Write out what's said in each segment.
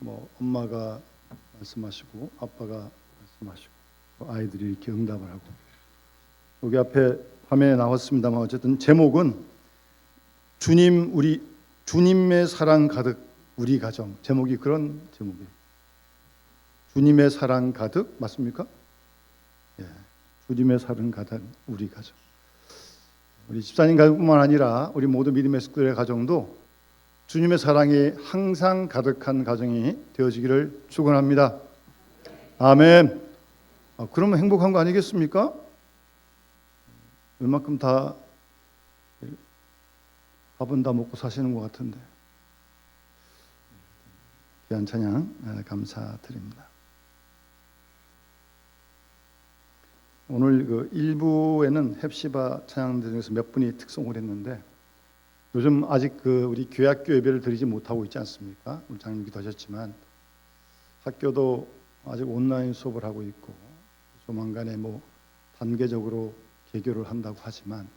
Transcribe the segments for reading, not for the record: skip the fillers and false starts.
뭐 엄마가 말씀하시고 아빠가 말씀하시고 아이들이 이렇게 응답을 하고, 여기 앞에 화면에 나왔습니다만 어쨌든 제목은 주님의 사랑 가득 우리 가정. 제목이 그런 제목이에요. 주님의 사랑 가득 맞습니까? 예, 주님의 사랑 가득 우리 가정. 우리 집사님 가족뿐만 아니라 우리 모두 믿음의 식구들의 가정도 주님의 사랑이 항상 가득한 가정이 되어지기를 축원합니다. 아멘. 그러면 행복한 거 아니겠습니까? 웬만큼 다 밥은 다 먹고 사시는 것 같은데. 귀한 찬양 감사드립니다. 오늘 그 1부에는 헵시바 찬양들 중에서 몇 분이 특송을 했는데, 요즘 아직 우리 교회학교 예배를 드리지 못하고 있지 않습니까? 우리 장님기도 하셨지만 학교도 아직 온라인 수업을 하고 있고 조만간에 뭐 단계적으로 개교를 한다고 하지만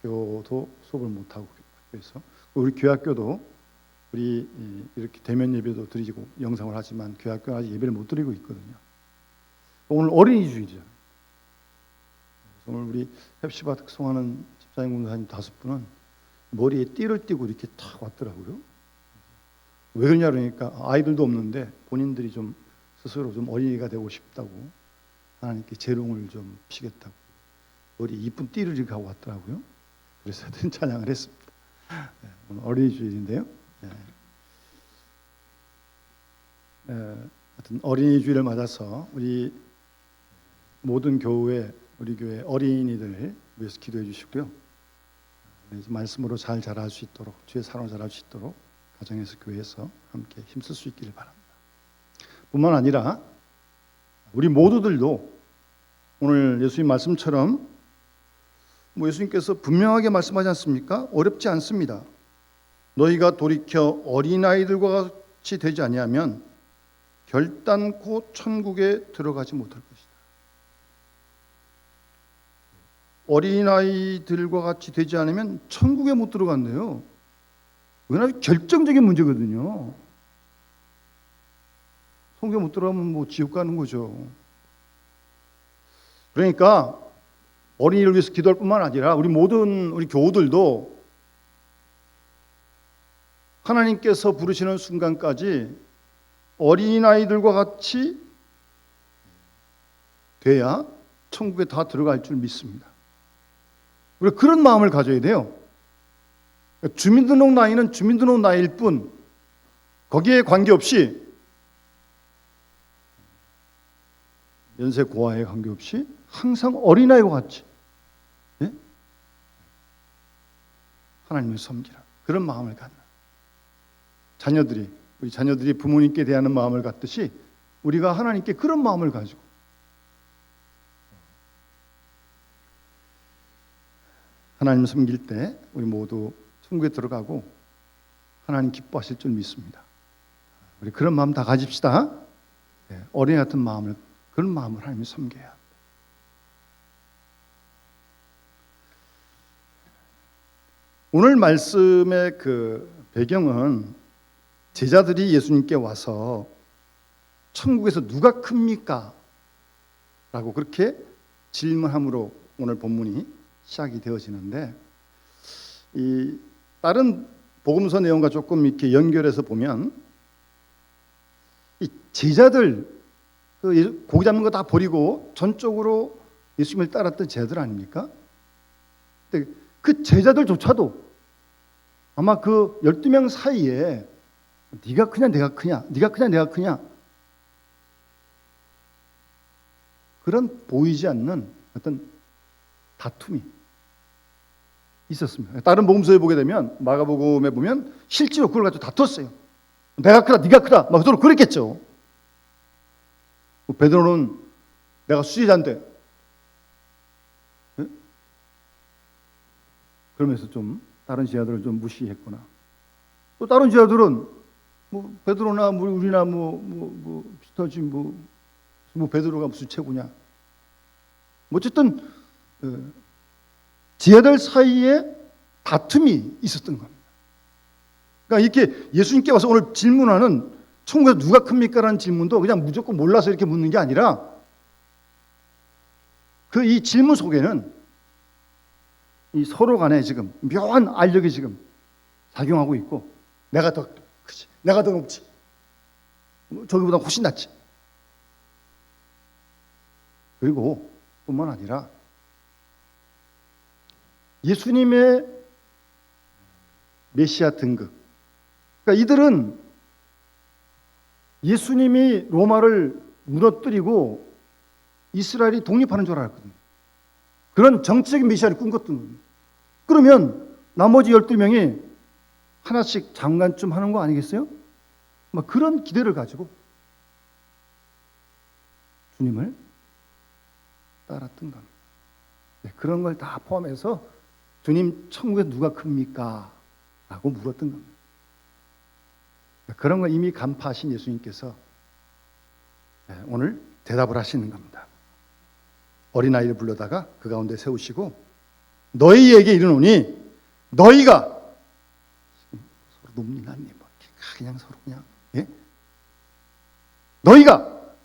학교도 수업을 못 하고, 그래서 우리 교회학교도 우리 이렇게 대면 예배도 드리고 영상을 하지만 교회학교는 아직 예배를 못 드리고 있거든요. 오늘 어린이 주일이죠. 오늘 우리 헵시바 특송하는 집사님 공사님 5분은 머리에 띠를 띠고 이렇게 탁 왔더라고요. 왜 그러냐 그러니까 아이들도 없는데 본인들이 좀 스스로 좀 어린이가 되고 싶다고 하나님께 재롱을 좀 피겠다고 머리에 이쁜 띠를 이렇게 하고 왔더라고요. 그래서 하여튼 찬양을 했습니다. 오늘 어린이 주일인데요. 하여튼 어린이 주일을 맞아서 우리 모든 우리 교회 어린이들 위해서 기도해 주시고요. 말씀으로 잘 자랄 수 있도록, 주의 사랑을 잘할 수 있도록 가정에서 교회에서 함께 힘쓸 수 있기를 바랍니다. 뿐만 아니라 우리 모두들도 오늘 예수님 말씀처럼 예수님께서 분명하게 말씀하지 않습니까? 어렵지 않습니다. 너희가 돌이켜 어린아이들과 같이 되지 아니하면 결단코 천국에 들어가지 못할 것이다. 어린아이들과 같이 되지 않으면 천국에 못 들어간대요. 왜냐하면 결정적인 문제거든요. 천국에 못 들어가면 뭐 지옥 가는 거죠. 그러니까 어린이를 위해서 기도할 뿐만 아니라 우리 모든 우리 교우들도 하나님께서 부르시는 순간까지 어린아이들과 같이 돼야 천국에 다 들어갈 줄 믿습니다. 우리가 그런 마음을 가져야 돼요. 주민등록 나이는 주민등록 나이일 뿐, 거기에 관계없이, 연세 고하에 관계없이 항상 어린아이와 같이 하나님을 섬기라, 그런 마음을 갖는 우리 자녀들이 부모님께 대하는 마음을 갖듯이 우리가 하나님께 그런 마음을 가지고 하나님 섬길 때 우리 모두 천국에 들어가고 하나님 기뻐하실 줄 믿습니다. 우리 그런 마음 다 가집시다. 어린이 같은 마음을, 그런 마음을 하나님이 섬겨야 합니다. 오늘 말씀의 배경은 제자들이 예수님께 와서 천국에서 누가 큽니까? 라고 그렇게 질문함으로 오늘 본문이 시작이 되어지는데, 이 다른 복음서 내용과 조금 이렇게 연결해서 보면 이 제자들 고기 잡는 거 다 버리고 전적으로 예수님을 따랐던 제자들 아닙니까? 근데 그 제자들조차도 아마 그 12명 사이에 네가 크냐 내가 크냐, 네가 크냐 내가 크냐, 그런 보이지 않는 어떤 다툼이 있었습니다. 다른 복음서에 보게 되면, 마가복음에 보면 실제로 그걸 가지고 다퉜어요. 내가 크다 네가 크다 막 서로 그랬겠죠. 베드로는 내가 수제자인데, 그러면서 좀 다른 제자들을 좀 무시했거나, 또 다른 제자들은 베드로나 우리나 비슷하지 베드로가 무슨 최고냐. 어쨌든 제자들 사이에 다툼이 있었던 겁니다. 그러니까 이렇게 예수님께 와서 오늘 질문하는 천국에서 누가 큽니까? 라는 질문도 그냥 무조건 몰라서 이렇게 묻는 게 아니라 그 이 질문 속에는 이 서로 간에 지금 묘한 알력이 지금 작용하고 있고, 내가 더 크지, 내가 더 높지, 저기보다 훨씬 낫지. 그리고 뿐만 아니라 예수님의 메시아 등극, 그러니까 이들은 예수님이 로마를 무너뜨리고 이스라엘이 독립하는 줄 알았거든요. 그런 정치적인 메시아를 꿈꿨던 거예요. 그러면 나머지 12명이 하나씩 장관쯤 하는 거 아니겠어요? 막 그런 기대를 가지고 주님을 따랐던 겁니다. 네, 그런 걸 다 포함해서 주님 천국에 누가 큽니까? 라고 물었던 겁니다. 그런 걸 이미 간파하신 예수님께서 오늘 대답을 하시는 겁니다. 어린아이를 불러다가 그 가운데 세우시고 너희에게 이르노니 너희가 서로 눈이 났니? 그냥 서로 그냥 너희가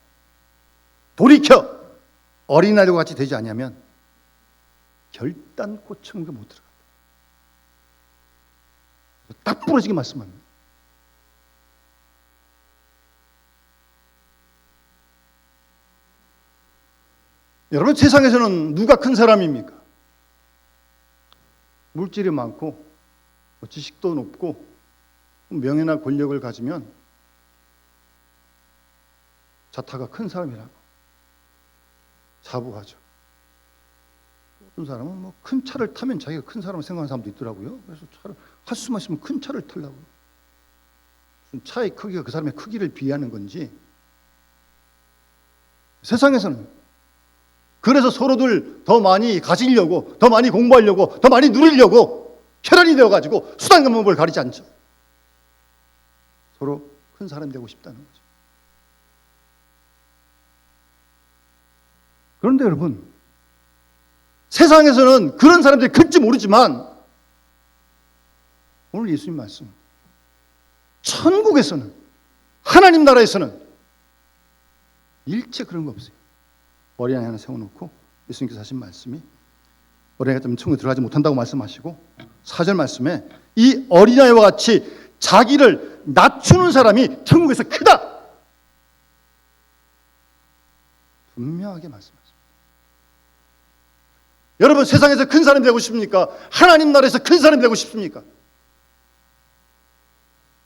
돌이켜 어린아이와 같이 되지 않으면 결단코 천국에 못 들어간다. 딱 부러지게 말씀합니다. 여러분, 세상에서는 누가 큰 사람입니까? 물질이 많고 지식도 높고 명예나 권력을 가지면 자타가 큰 사람이라고 자부하죠. 어떤 사람은 뭐 큰 차를 타면 자기가 큰 사람을 생각하는 사람도 있더라고요. 그래서 차를 할 수만 있으면 큰 차를 타려고. 차의 크기가 그 사람의 크기를 비하는 건지. 세상에서는 그래서 서로들 더 많이 가지려고, 더 많이 공부하려고, 더 많이 누리려고 혈안이 되어가지고 수단과 방법을 가리지 않죠. 서로 큰 사람이 되고 싶다는 거죠. 그런데 여러분, 세상에서는 그런 사람들이 클지 모르지만 오늘 예수님 말씀, 천국에서는, 하나님 나라에서는 일체 그런 거 없어요. 어린아이 하나 세워놓고 예수님께서 하신 말씀이, 어린아이가 때문에 천국에 들어가지 못한다고 말씀하시고 4절 말씀에 이 어린아이와 같이 자기를 낮추는 사람이 천국에서 크다, 분명하게 말씀하십니다. 여러분, 세상에서 큰 사람이 되고 싶습니까? 하나님 나라에서 큰 사람이 되고 싶습니까?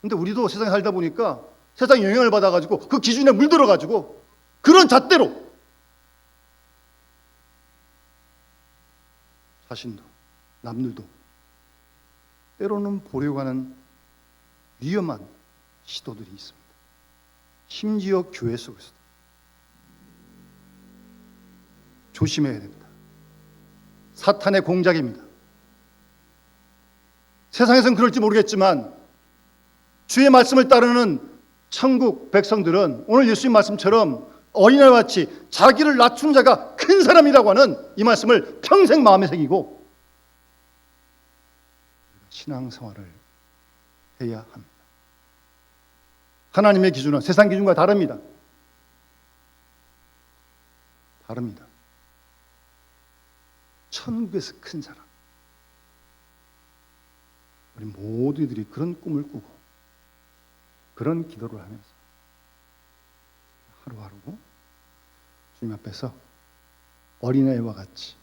근데 우리도 세상에 살다 보니까 세상에 영향을 받아가지고 그 기준에 물들어가지고 그런 잣대로 자신도 남들도 때로는 보려고 하는 위험한 시도들이 있습니다. 심지어 교회 속에서도 조심해야 됩니다. 사탄의 공작입니다. 세상에서는 그럴지 모르겠지만 주의 말씀을 따르는 천국 백성들은 오늘 예수님 말씀처럼 어린아이와 같이 자기를 낮춘 자가 큰 사람이라고 하는 이 말씀을 평생 마음에 새기고 신앙생활을 해야 합니다. 하나님의 기준은 세상 기준과 다릅니다. 다릅니다. 천국에서 큰 사람, 우리 모두들이 그런 꿈을 꾸고 그런 기도를 하면서 하루하루 주님 앞에서 어린아이와 같이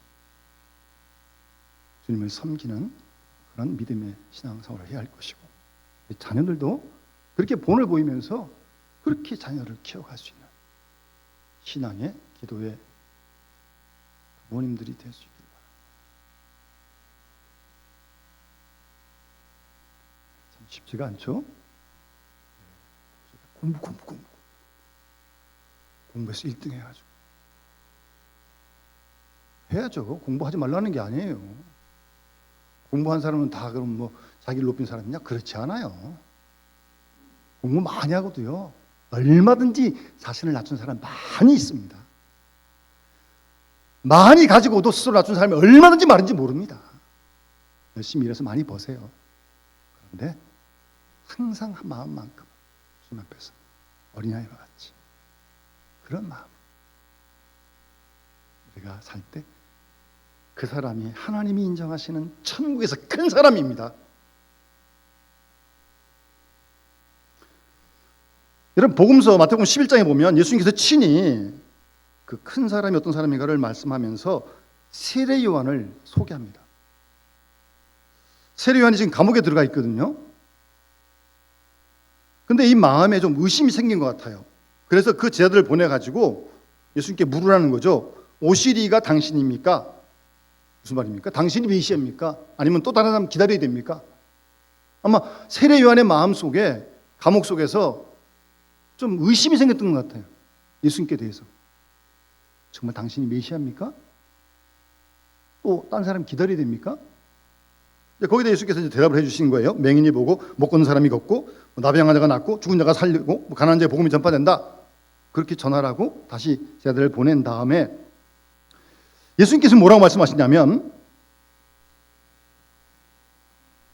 주님을 섬기는 그런 믿음의 신앙생활을 해야 할 것이고, 자녀들도 그렇게 본을 보이면서 그렇게 자녀를 키워갈 수 있는 신앙의 기도의 부모님들이 될 수 있길 바랍니다. 참 쉽지가 않죠? 공부해서 1등 해가지고 해야죠. 공부하지 말라는 게 아니에요. 공부한 사람은 다 그럼 뭐 자기를 높인 사람이냐? 그렇지 않아요. 공부 많이 하고도요, 얼마든지 자신을 낮춘 사람 많이 있습니다. 많이 가지고도 스스로 낮춘 사람이 얼마든지 많은지 모릅니다. 열심히 일해서 많이 버세요. 그런데 항상 마음만큼 주님 앞에서 어린아이와 같이 그런 마음 우리가 살 때 그 사람이 하나님이 인정하시는 천국에서 큰 사람입니다. 여러분 복음서 마태복음 11장에 보면 예수님께서 친히 그 큰 사람이 어떤 사람인가를 말씀하면서 세례 요한을 소개합니다. 세례 요한이 지금 감옥에 들어가 있거든요. 근데 이 마음에 좀 의심이 생긴 것 같아요. 그래서 그 제자들을 보내가지고 예수님께 물으라는 거죠. 오시리가 당신입니까? 무슨 말입니까? 당신이 메시아입니까? 아니면 또 다른 사람 기다려야 됩니까? 아마 세례 요한의 마음 속에 감옥 속에서 좀 의심이 생겼던 것 같아요. 예수님께 대해서. 정말 당신이 메시아입니까? 또 다른 사람 기다려야 됩니까? 거기다 예수께서 이제 대답을 해주신 거예요. 맹인이 보고 못 걷는 사람이 걷고 나병한 자가 낫고 죽은 자가 살리고 가난한 자의 복음이 전파된다. 그렇게 전하라고 다시 제자들을 보낸 다음에 예수님께서 뭐라고 말씀하시냐면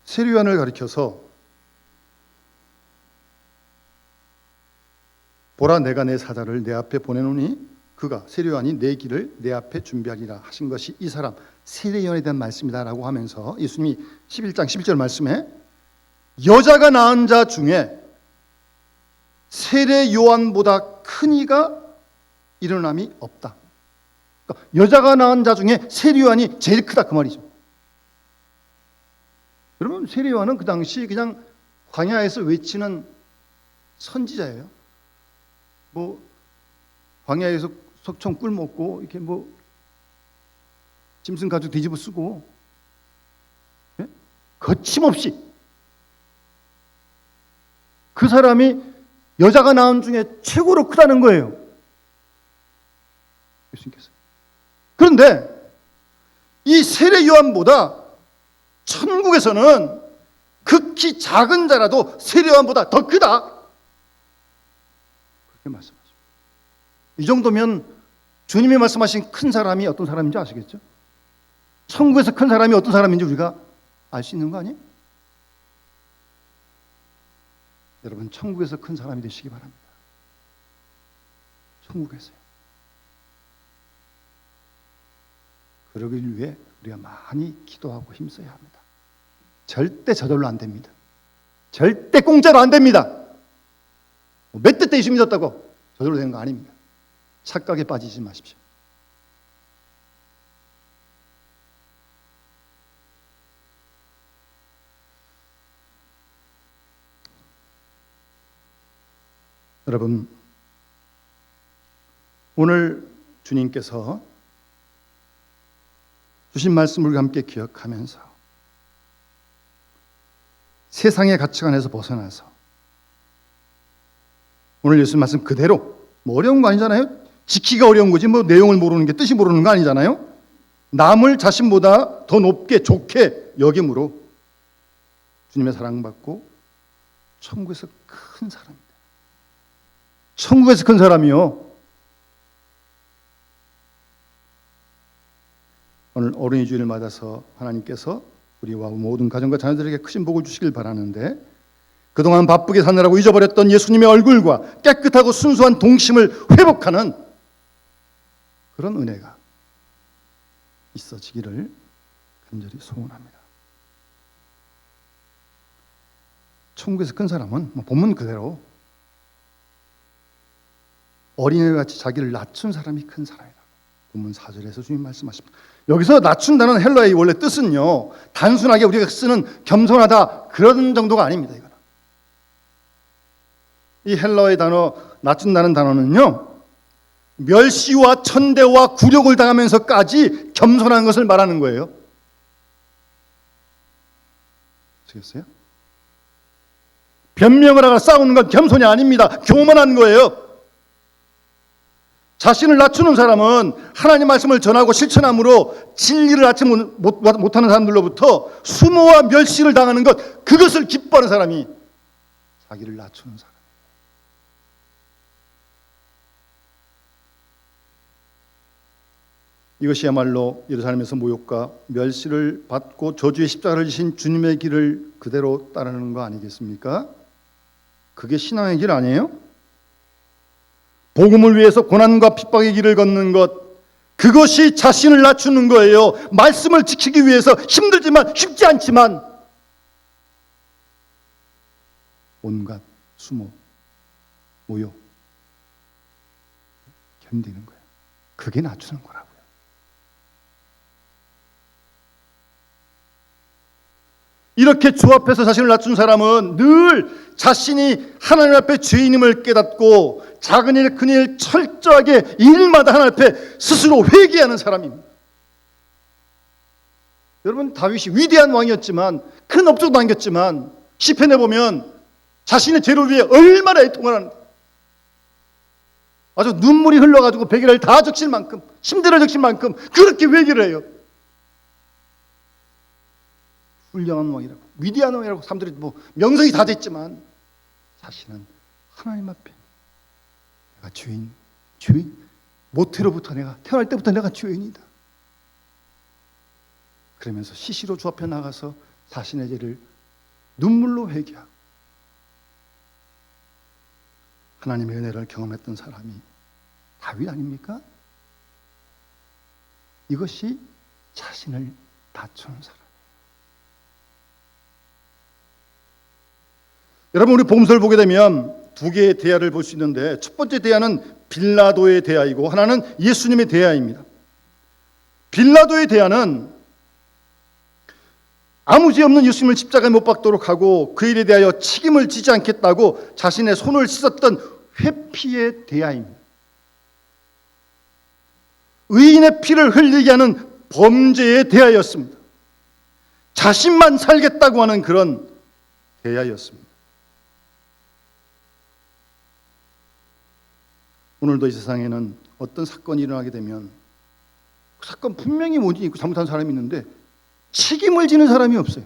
세례 요한을 가리켜서 보라 내가 내 사자를 내 앞에 보내노니 그가 세례 요한이 내 길을 내 앞에 준비하리라 하신 것이 이 사람 세례 요한에 대한 말씀이다라고 하면서 예수님이 11장 11절 말씀에 여자가 낳은 자 중에 세례 요한보다 큰 이가 일어남이 없다. 그러니까 여자가 낳은 자 중에 세례 요한이 제일 크다 그 말이죠. 여러분 세례 요한은 그 당시 그냥 광야에서 외치는 선지자예요. 뭐 광야에서 석청 꿀 먹고 이렇게 뭐 짐승 가죽 뒤집어 쓰고 예? 거침없이 그 사람이 여자가 낳은 중에 최고로 크다는 거예요. 예수님께서. 그런데 이 세례 요한보다 천국에서는 극히 작은 자라도 세례 요한보다 더 크다. 그렇게 말씀하십니다. 이 정도면 주님이 말씀하신 큰 사람이 어떤 사람인지 아시겠죠? 천국에서 큰 사람이 어떤 사람인지 우리가 알 수 있는 거 아니에요? 여러분 천국에서 큰 사람이 되시기 바랍니다. 천국에서요. 그러길 위해 우리가 많이 기도하고 힘써야 합니다. 절대 저절로 안 됩니다. 절대 공짜로 안 됩니다. 몇 대 때 예수 믿었다고 저절로 되는 거 아닙니다. 착각에 빠지지 마십시오. 여러분 오늘 주님께서 주신 말씀을 함께 기억하면서 세상의 가치관에서 벗어나서 오늘 예수님 말씀 그대로 뭐 어려운 거 아니잖아요. 지키기가 어려운 거지 뭐 내용을 모르는 게 뜻이 모르는 거 아니잖아요. 남을 자신보다 더 높게 좋게 여김으로 주님의 사랑받고 천국에서 큰 사람입니다. 천국에서 큰 사람이요. 오늘 어린이 주일을 맞아서 하나님께서 우리와 모든 가정과 자녀들에게 크신 복을 주시길 바라는데 그동안 바쁘게 사느라고 잊어버렸던 예수님의 얼굴과 깨끗하고 순수한 동심을 회복하는 그런 은혜가 있어지기를 간절히 소원합니다. 천국에서 큰 사람은 본문 그대로 어린애같이 자기를 낮춘 사람이 큰 사람이다. 본문 4절에서 주님 말씀하십니다. 여기서 낮춘다는 헬라의 원래 뜻은요, 단순하게 우리가 쓰는 겸손하다 그런 정도가 아닙니다. 이거는. 이 헬라의 단어 낮춘다는 단어는요, 멸시와 천대와 굴욕을 당하면서까지 겸손한 것을 말하는 거예요. 아시겠어요? 변명을 하거나 싸우는 건 겸손이 아닙니다. 교만한 거예요. 자신을 낮추는 사람은 하나님 말씀을 전하고 실천함으로 진리를 알지 못하는 사람들로부터 수모와 멸시를 당하는 것, 그것을 기뻐하는 사람이 자기를 낮추는 사람. 이것이야말로 예루살렘에서 모욕과 멸시를 받고 저주의 십자가를 지신 주님의 길을 그대로 따르는 거 아니겠습니까? 그게 신앙의 길 아니에요? 복음을 위해서 고난과 핍박의 길을 걷는 것, 그것이 자신을 낮추는 거예요. 말씀을 지키기 위해서 힘들지만, 쉽지 않지만 온갖 수모, 모욕 견디는 거예요. 그게 낮추는 거라고요. 이렇게 주 앞에서 자신을 낮춘 사람은 늘 자신이 하나님 앞에 죄인임을 깨닫고 작은 일, 큰 일 철저하게 일마다 하나님 앞에 스스로 회개하는 사람입니다. 여러분, 다윗이 위대한 왕이었지만, 큰 업적도 남겼지만 시편에 보면 자신의 죄를 위해 얼마나 애통을 하는데, 아주 눈물이 흘러가지고 베개를 다 적실 만큼, 침대를 적실 만큼 그렇게 회개를 해요. 훌륭한 왕이라고, 위대한 왕이라고 사람들이 명성이 다 됐지만 자신은 하나님 앞에 내가 죄인, 모태로부터 내가 태어날 때부터 내가 죄인이다. 그러면서 시시로 주 앞에 나가서 자신의 죄를 눈물로 회개하고 하나님의 은혜를 경험했던 사람이 다윗 아닙니까? 이것이 자신을 낮추는 사람. 여러분, 우리 복음서를 보게 되면 두 개의 대야를 볼 수 있는데, 첫 번째 대야는 빌라도의 대야이고 하나는 예수님의 대야입니다. 빌라도의 대야는 아무 죄 없는 예수님을 십자가에 못 박도록 하고 그 일에 대하여 책임을 지지 않겠다고 자신의 손을 씻었던 회피의 대야입니다. 의인의 피를 흘리게 하는 범죄의 대야였습니다. 자신만 살겠다고 하는 그런 대야였습니다. 오늘도 이 세상에는 어떤 사건이 일어나게 되면 그 사건 분명히 원인이 있고 잘못한 사람이 있는데 책임을 지는 사람이 없어요.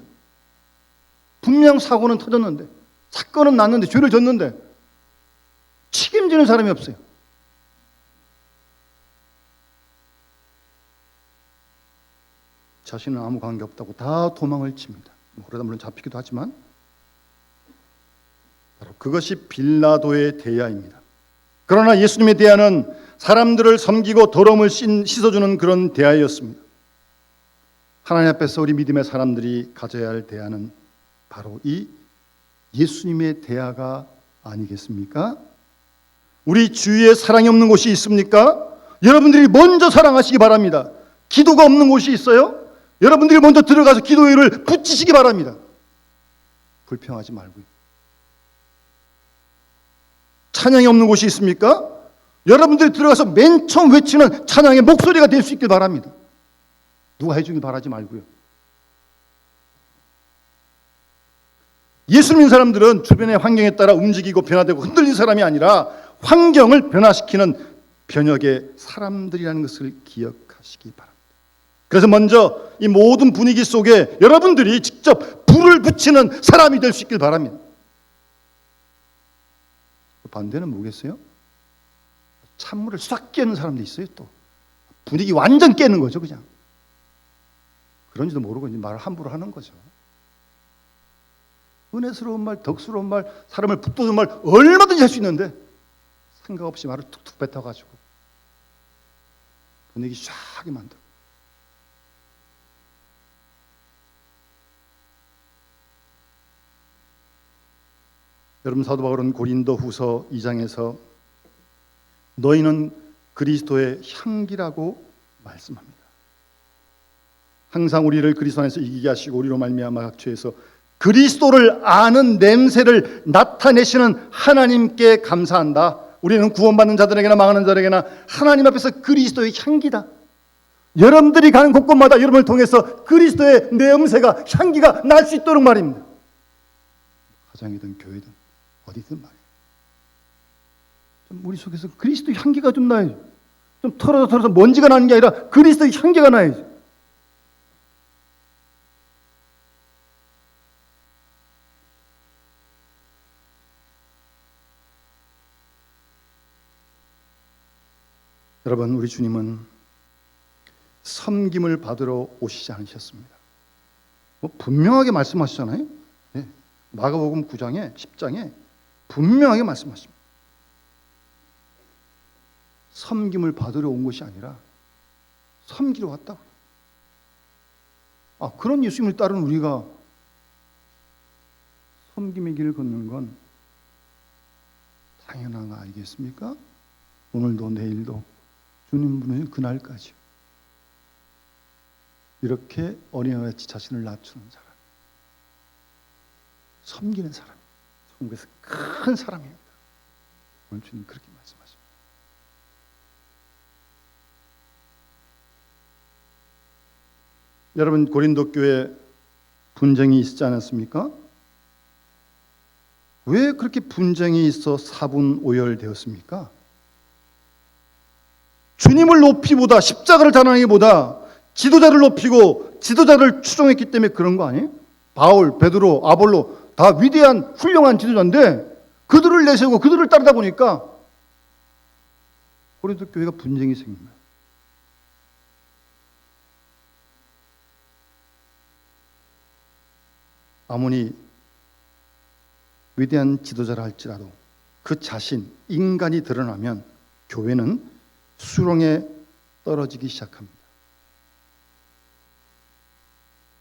분명 사고는 터졌는데, 사건은 났는데, 죄를 졌는데 책임지는 사람이 없어요. 자신은 아무 관계없다고 다 도망을 칩니다. 그러다 물론 잡히기도 하지만, 바로 그것이 빌라도의 대야입니다. 그러나 예수님의 대야는 사람들을 섬기고 더러움을 씻어주는 그런 대야였습니다. 하나님 앞에서 우리 믿음의 사람들이 가져야 할 대야는 바로 이 예수님의 대야가 아니겠습니까? 우리 주위에 사랑이 없는 곳이 있습니까? 여러분들이 먼저 사랑하시기 바랍니다. 기도가 없는 곳이 있어요? 여러분들이 먼저 들어가서 기도회를 붙이시기 바랍니다. 불평하지 말고요. 찬양이 없는 곳이 있습니까? 여러분들이 들어가서 맨 처음 외치는 찬양의 목소리가 될 수 있길 바랍니다. 누가 해주길 바라지 말고요. 예수 믿는 사람들은 주변의 환경에 따라 움직이고 변화되고 흔들린 사람이 아니라 환경을 변화시키는 변혁의 사람들이라는 것을 기억하시기 바랍니다. 그래서 먼저 이 모든 분위기 속에 여러분들이 직접 불을 붙이는 사람이 될 수 있길 바랍니다. 반대는 뭐겠어요? 찬물을 싹 깨는 사람도 있어요. 또 분위기 완전 깨는 거죠. 그냥 그런지도 모르고 이제 말을 함부로 하는 거죠. 은혜스러운 말, 덕스러운 말, 사람을 북돋는 말 얼마든지 할 수 있는데 생각 없이 말을 툭툭 뱉어가지고 분위기 싹하게 만들고. 여러분, 사도 바울은 고린도후서 2장에서 너희는 그리스도의 향기라고 말씀합니다. 항상 우리를 그리스도 안에서 이기게 하시고 우리로 말미암아 각 죄에서 그리스도를 아는 냄새를 나타내시는 하나님께 감사한다. 우리는 구원받는 자들에게나 망하는 자들에게나 하나님 앞에서 그리스도의 향기다. 여러분들이 가는 곳곳마다 여러분을 통해서 그리스도의 냄새가, 향기가 날 수 있도록 말입니다. 가정이든 교회든 어디든 말이에요. 좀 우리 속에서 그리스도의 향기가 좀 나야죠. 좀 털어서 먼지가 나는 게 아니라 그리스도의 향기가 나야죠. 여러분, 우리 주님은 섬김을 받으러 오시지 않으셨습니다. 분명하게 말씀하시잖아요. 네. 마가복음 9장에 10장에 분명하게 말씀하십니다. 섬김을 받으러 온 것이 아니라 섬기러 왔다고. 그런 예수님을 따르는 우리가 섬김의 길을 걷는 건 당연한 거 아니겠습니까? 오늘도 내일도 주님 부르신 그날까지 이렇게 어린아이같이 자신을 낮추는 사람, 섬기는 사람, 천국에서 큰 사람입니다. 오늘 주님 그렇게 말씀하십니다. 여러분, 고린도 교회 분쟁이 있지 않았습니까? 왜 그렇게 분쟁이 있어 사분오열되었습니까? 주님을 높이보다, 십자가를 자랑하기보다 지도자를 높이고 지도자를 추종했기 때문에 그런 거 아니에요? 바울, 베드로, 아볼로 다 위대한 훌륭한 지도자인데 그들을 내세우고 그들을 따르다 보니까 고린도 교회가 분쟁이 생긴 거예요. 아무리 위대한 지도자라 할지라도 그 자신, 인간이 드러나면 교회는 수렁에 떨어지기 시작합니다.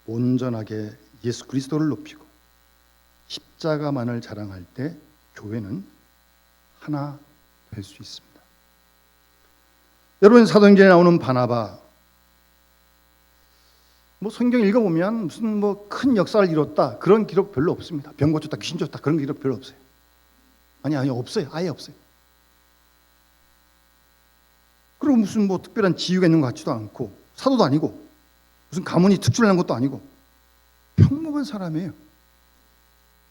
온전하게 예수 그리스도를 높이고 십자가만을 자랑할 때 교회는 하나 될 수 있습니다. 여러분, 사도행전에 나오는 바나바, 성경 읽어보면 무슨 큰 역사를 이뤘다 그런 기록 별로 없습니다. 병 고쳤다, 귀신 쫓다 그런 기록 별로 없어요. 아니 없어요. 아예 없어요. 그리고 무슨 특별한 지위가 있는 것 같지도 않고 사도도 아니고 무슨 가문이 특출난 것도 아니고 평범한 사람이에요.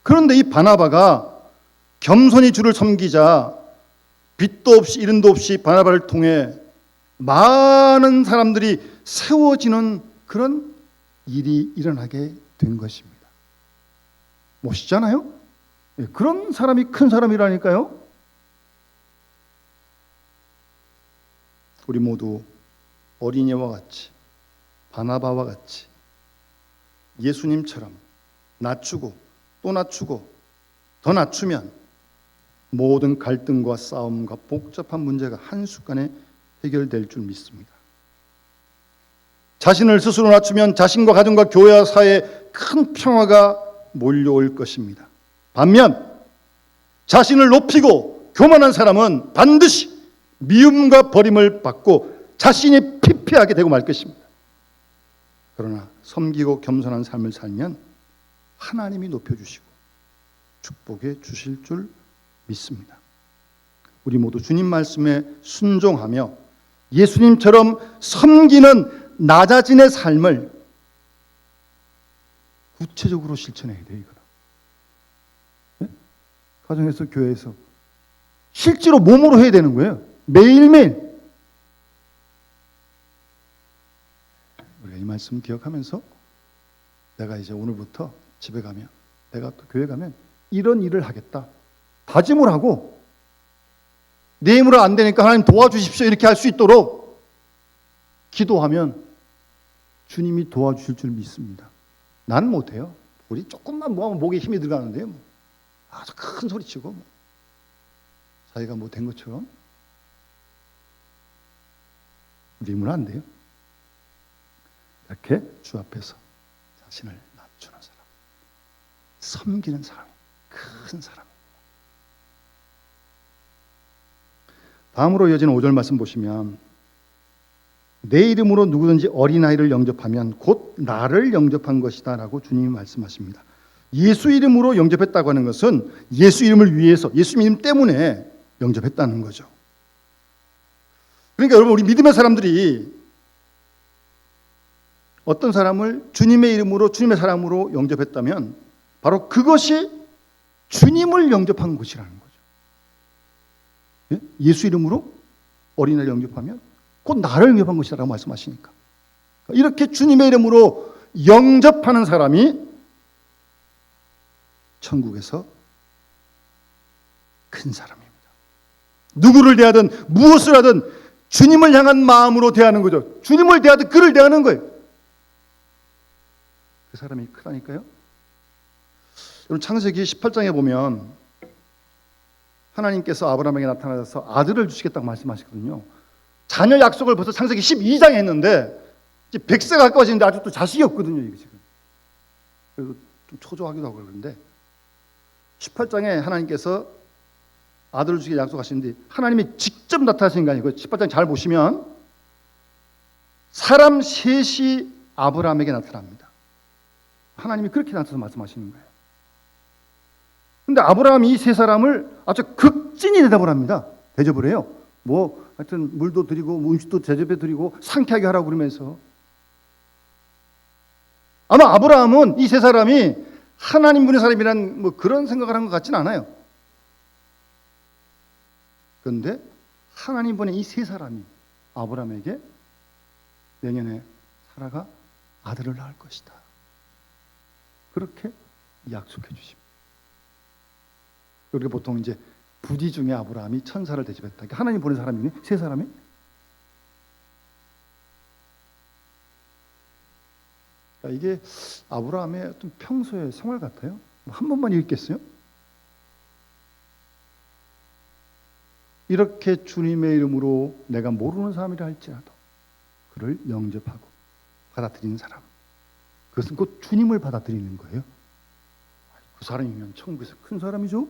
그런데 이 바나바가 겸손히 주를 섬기자 빚도 없이 이른도 없이 바나바를 통해 많은 사람들이 세워지는 그런 일이 일어나게 된 것입니다. 멋있잖아요? 그런 사람이 큰 사람이라니까요. 우리 모두 어린이와 같이 바나바와 같이 예수님처럼 낮추고 또 낮추고 더 낮추면 모든 갈등과 싸움과 복잡한 문제가 한순간에 해결될 줄 믿습니다. 자신을 스스로 낮추면 자신과 가정과 교회와 사회에 큰 평화가 몰려올 것입니다. 반면 자신을 높이고 교만한 사람은 반드시 미움과 버림을 받고 자신이 피폐하게 되고 말 것입니다. 그러나 섬기고 겸손한 삶을 살면 하나님이 높여주시고 축복해 주실 줄 믿습니다. 우리 모두 주님 말씀에 순종하며 예수님처럼 섬기는 낮아진의 삶을 구체적으로 실천해야 돼요. 이거는. 네? 가정에서, 교회에서 실제로 몸으로 해야 되는 거예요. 매일매일. 우리가 이 말씀 기억하면서 내가 이제 오늘부터 집에 가면, 내가 또 교회 가면 이런 일을 하겠다 다짐을 하고, 내 힘으로 안 되니까 하나님 도와주십시오 이렇게 할 수 있도록 기도하면 주님이 도와주실 줄 믿습니다. 난 못해요. 우리 조금만 뭐하면 목에 힘이 들어가는데요. 아주 큰 소리치고 자기가 된 것처럼. 우리 힘은 안 돼요. 이렇게 주 앞에서 자신을 낮추는 사람, 섬기는 사람, 큰 사람입니다. 다음으로 이어지는 5절 말씀 보시면 내 이름으로 누구든지 어린아이를 영접하면 곧 나를 영접한 것이다 라고 주님이 말씀하십니다. 예수 이름으로 영접했다고 하는 것은 예수 이름을 위해서, 예수 이름 때문에 영접했다는 거죠. 그러니까 여러분, 우리 믿음의 사람들이 어떤 사람을 주님의 이름으로, 주님의 사람으로 영접했다면 바로 그것이 주님을 영접한 것이라는 거죠. 예수 이름으로 어린아이를 영접하면 곧 나를 영접한 것이라고 말씀하시니까, 이렇게 주님의 이름으로 영접하는 사람이 천국에서 큰 사람입니다. 누구를 대하든 무엇을 하든 주님을 향한 마음으로 대하는 거죠. 주님을 대하든 그를 대하는 거예요. 그 사람이 크다니까요. 여러분, 창세기 18장에 보면 하나님께서 아브라함에게 나타나서 아들을 주시겠다고 말씀하시거든요. 자녀 약속을 벌써 창세기 12장에 했는데 이제 100세가 가까워지는데 아직도 자식이 없거든요. 이게 지금. 그래서 좀 초조하기도 하고 그러는데 18장에 하나님께서 아들을 주기를 약속하시는데 하나님이 직접 나타나신 게 아니고 18장 잘 보시면 사람 셋이 아브라함에게 나타납니다. 하나님이 그렇게 나타나서 말씀하시는 거예요. 근데 아브라함이 이 세 사람을 아주 극진히 대답을 합니다. 대접을 해요. 뭐 하여튼 물도 드리고 음식도 대접해 드리고 상쾌하게 하라고 그러면서 아마 아브라함은 이 세 사람이 하나님 분의 사람이란 뭐 그런 생각을 한 것 같지는 않아요. 그런데 하나님 분의 이 세 사람이 아브라함에게 내년에 사라가 아들을 낳을 것이다. 그렇게 약속해 주십니다. 우리가 보통 이제 부디 중에 아브라함이 천사를 대접했다. 그러니까 하나님 보낸 사람이네, 세 사람이. 그러니까 이게 아브라함의 어떤 평소의 생활 같아요. 한 번만 읽겠어요? 이렇게 주님의 이름으로 내가 모르는 사람이라 할지라도 그를 영접하고 받아들이는 사람, 그것은 곧 주님을 받아들이는 거예요. 그 사람이면 천국에서 큰 사람이죠.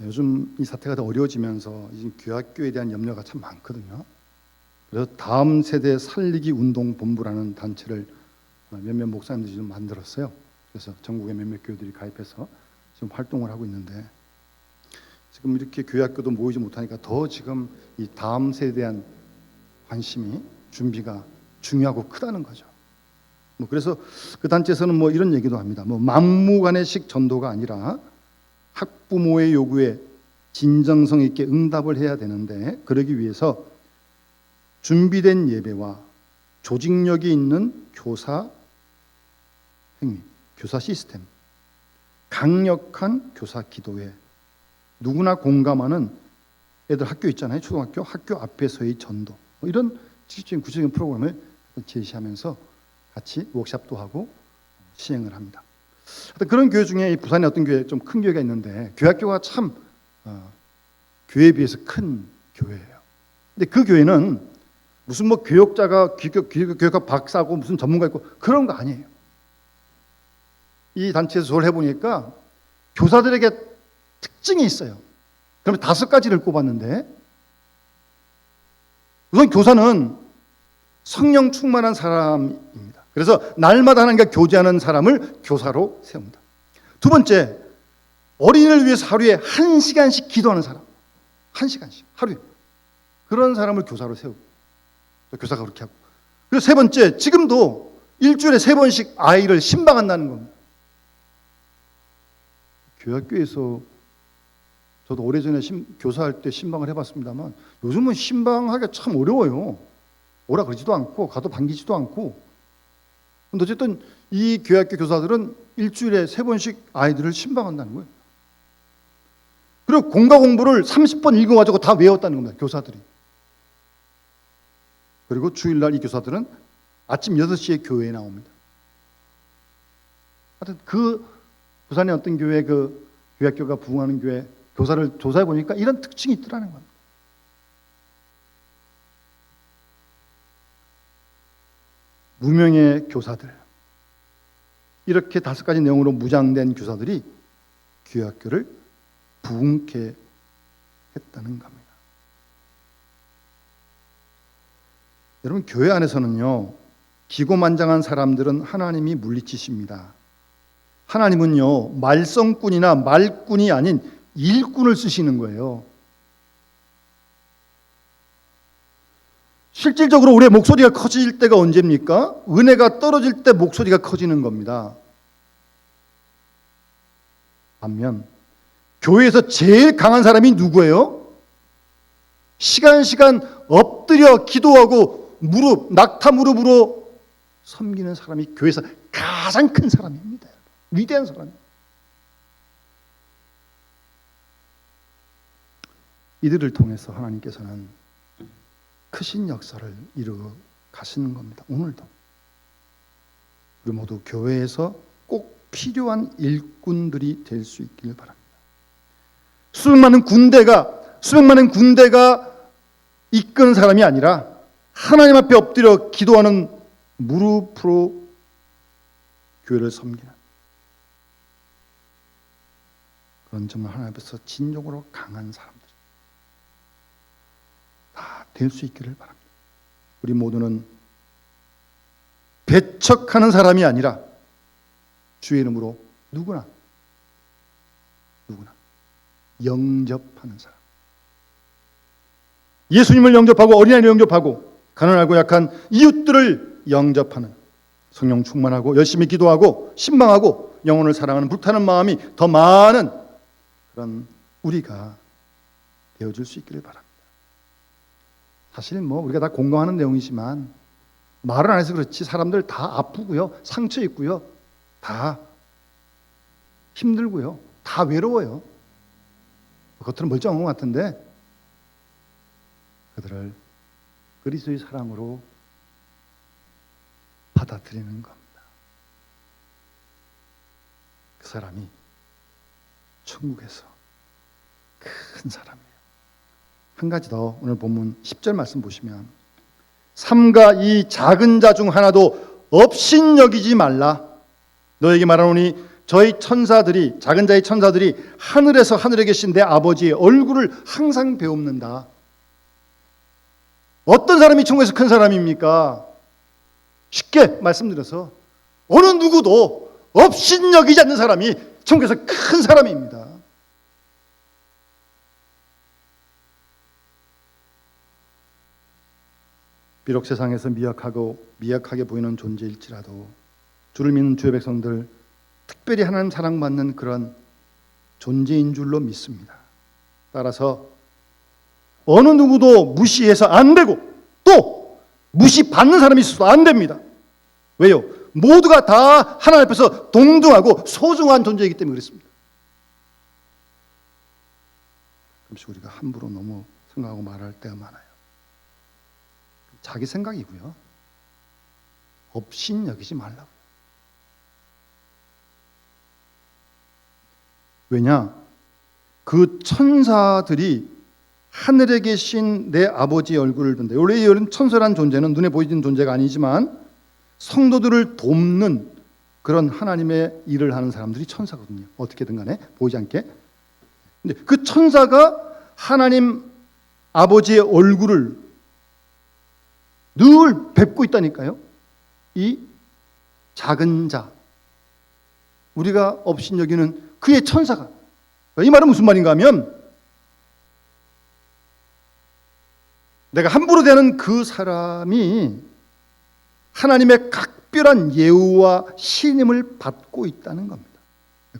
요즘 이 사태가 더 어려워지면서 교학교에 대한 염려가 참 많거든요. 그래서 다음 세대 살리기 운동 본부라는 단체를 몇몇 목사님들이 좀 만들었어요. 그래서 전국의 몇몇 교회들이 가입해서 지금 활동을 하고 있는데 지금 이렇게 교회학교도 모이지 못하니까 더 지금 이 다음 세대에 대한 관심이 준비가 중요하고 크다는 거죠. 그래서 그 단체에서는 뭐 이런 얘기도 합니다. 뭐 막무가내식 전도가 아니라 학부모의 요구에 진정성 있게 응답을 해야 되는데 그러기 위해서 준비된 예배와 조직력이 있는 교사 행위, 교사 시스템, 강력한 교사 기도회, 누구나 공감하는 애들 학교 있잖아요. 초등학교, 학교 앞에서의 전도, 뭐 이런 지식적인 구체적인 프로그램을 제시하면서 같이 워크숍도 하고 시행을 합니다. 그런 교회 중에 부산에 어떤 교회, 좀 큰 교회가 있는데 교회학교가 참 교회에 비해서 큰 교회예요. 근데 그 교회는 무슨 뭐 교육자가 교육학 박사고 무슨 전문가 있고 그런 거 아니에요. 이 단체에서 조사를 해보니까 교사들에게 특징이 있어요. 그러면 5가지를 꼽았는데 우선 교사는 성령 충만한 사람입니다. 그래서 날마다 하나님과 교제하는 사람을 교사로 세웁니다. 두 번째, 어린이를 위해서 하루에 1시간씩 기도하는 사람. 1시간씩 하루에. 그런 사람을 교사로 세우고 교사가 그렇게 하고. 그리고 세 번째, 지금도 일주일에 3번씩 아이를 신방한다는 겁니다. 교학교에서 저도 오래전에 교사할 때 신방을 해봤습니다만 요즘은 신방하기가 참 어려워요. 오라 그러지도 않고 가도 반기지도 않고. 근데 어쨌든 이 교학교 교사들은 일주일에 3번씩 아이들을 신방한다는 거예요. 그리고 공과 공부를 30번 읽어가지고 다 외웠다는 겁니다. 교사들이. 그리고 주일날 이 교사들은 아침 6시에 교회에 나옵니다. 하여튼 그 부산의 어떤 교회, 그 교학교가 부흥하는 교회 교사를 조사해 보니까 이런 특징이 있더라는 겁니다. 무명의 교사들, 이렇게 5가지 내용으로 무장된 교사들이 교학교를 부흥케 했다는 겁니다. 여러분, 교회 안에서는요, 기고만장한 사람들은 하나님이 물리치십니다. 하나님은요, 말썽꾼이나 말꾼이 아닌 일꾼을 쓰시는 거예요. 실질적으로 우리의 목소리가 커질 때가 언제입니까? 은혜가 떨어질 때 목소리가 커지는 겁니다. 반면 교회에서 제일 강한 사람이 누구예요? 시간 엎드려 기도하고 낙타 무릎으로 섬기는 사람이 교회에서 가장 큰 사람입니다. 위대한 사람입니다. 이들을 통해서 하나님께서는 크신 역사를 이루어 가시는 겁니다. 오늘도 우리 모두 교회에서 꼭 필요한 일꾼들이 될 수 있기를 바랍니다. 수백 많은 군대가 이끄는 사람이 아니라 하나님 앞에 엎드려 기도하는 무릎으로 교회를 섬기는 그런 정말 하나님 앞에서 진정으로 강한 사람들 다 될 수 있기를 바랍니다. 우리 모두는 배척하는 사람이 아니라 주의 이름으로 누구나 영접하는 사람, 예수님을 영접하고 어린아이를 영접하고 가난하고 약한 이웃들을 영접하는 성령 충만하고 열심히 기도하고 신방하고 영혼을 사랑하는 불타는 마음이 더 많은 그런 우리가 되어줄 수 있기를 바랍니다. 사실 우리가 다 공감하는 내용이지만 말은 안 해서 그렇지 사람들 다 아프고요, 상처 있고요, 다 힘들고요, 다 외로워요. 겉으로 멀쩡한 것 같은데 그들을 그리스도의 사랑으로 받아들이는 겁니다. 그 사람이 천국에서 큰 사람이에요. 한 가지 더 오늘 본문 10절 말씀 보시면 삼가 이 작은 자 중 하나도 업신여기지 말라. 너에게 말하노니 저희 천사들이 작은 자의 천사들이 하늘에서 하늘에 계신 내 아버지의 얼굴을 항상 배웁는다. 어떤 사람이 천국에서 큰 사람입니까? 쉽게 말씀드려서 어느 누구도 업신여기지 않는 사람이 천국에서 큰 사람입니다. 비록 세상에서 미약하게 보이는 존재일지라도 주를 믿는 주의 백성들 특별히 하나님 사랑받는 그런 존재인 줄로 믿습니다. 따라서 어느 누구도 무시해서 안 되고 또 무시받는 사람이 있어도 안 됩니다. 왜요? 모두가 다 하나님 앞에서 동등하고 소중한 존재이기 때문에 그렇습니다. 잠시 우리가 함부로 너무 생각하고 말할 때가 많아요. 자기 생각이고요. 업신여기지 말라고요. 왜냐? 그 천사들이 하늘에 계신 내 아버지의 얼굴을 본다. 원래 이 천사라는 존재는 눈에 보이는 존재가 아니지만 성도들을 돕는 그런 하나님의 일을 하는 사람들이 천사거든요. 어떻게든 간에 보이지 않게. 근데 그 천사가 하나님 아버지의 얼굴을 늘 뵙고 있다니까요. 이 작은 자, 우리가 업신여기는 그의 천사가. 이 말은 무슨 말인가 하면 내가 함부로 대하는 그 사람이 하나님의 각별한 예우와 신임을 받고 있다는 겁니다.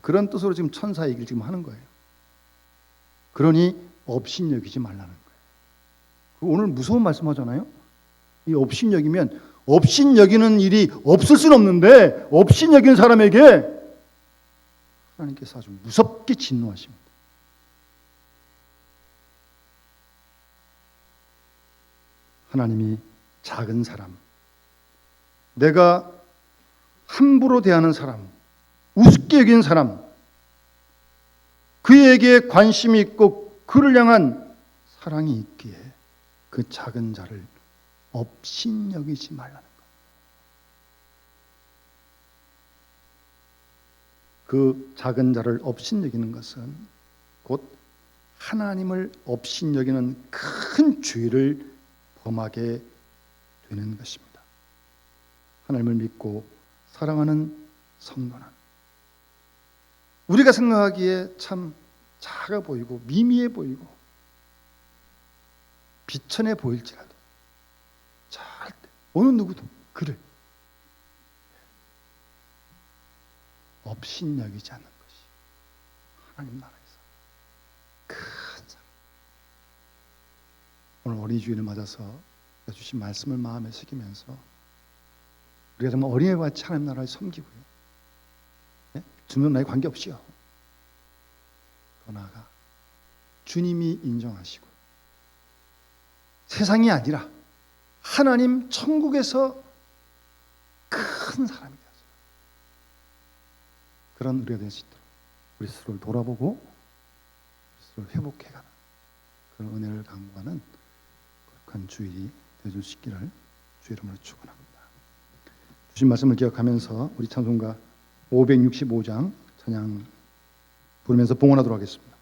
그런 뜻으로 지금 천사 얘기를 지금 하는 거예요. 그러니 업신여기지 말라는 거예요. 오늘 무서운 말씀하잖아요. 이 업신여기면 업신여기는 일이 없을 수는 없는데 업신여기는 사람에게 하나님께서 아주 무섭게 진노하십니다. 하나님이 작은 사람, 내가 함부로 대하는 사람, 우습게 여기는 사람, 그에게 관심이 있고 그를 향한 사랑이 있기에 그 작은 자를 업신여기지 말라는 것. 그 작은 자를 업신여기는 것은 곧 하나님을 업신여기는 큰 죄를 범하게 되는 것입니다. 하나님을 믿고 사랑하는 성도는 우리가 생각하기에 참 작아 보이고 미미해 보이고 비천해 보일지라도 절대 어느 누구도 그를 업신여기지 않는 것이 하나님 나라에서 큰 사람. 오늘 어린이 주일을 맞아서 주신 말씀을 마음에 새기면서 우리가 정말 어린이와 같이 하나님 나라를 섬기고요. 네? 주는 나에 관계없이요. 더 나아가 주님이 인정하시고 세상이 아니라 하나님 천국에서 큰 사람이 되어서 그런 우리가 될 수 있도록 우리 스스로를 돌아보고 우리 스스로를 회복해가는 그런 은혜를 강구하는 거룩한 주일이 되어줄 수 있기를 주의 이름으로 축원합니다. 주신 말씀을 기억하면서 우리 찬송가 565장 찬양 부르면서 봉헌하도록 하겠습니다.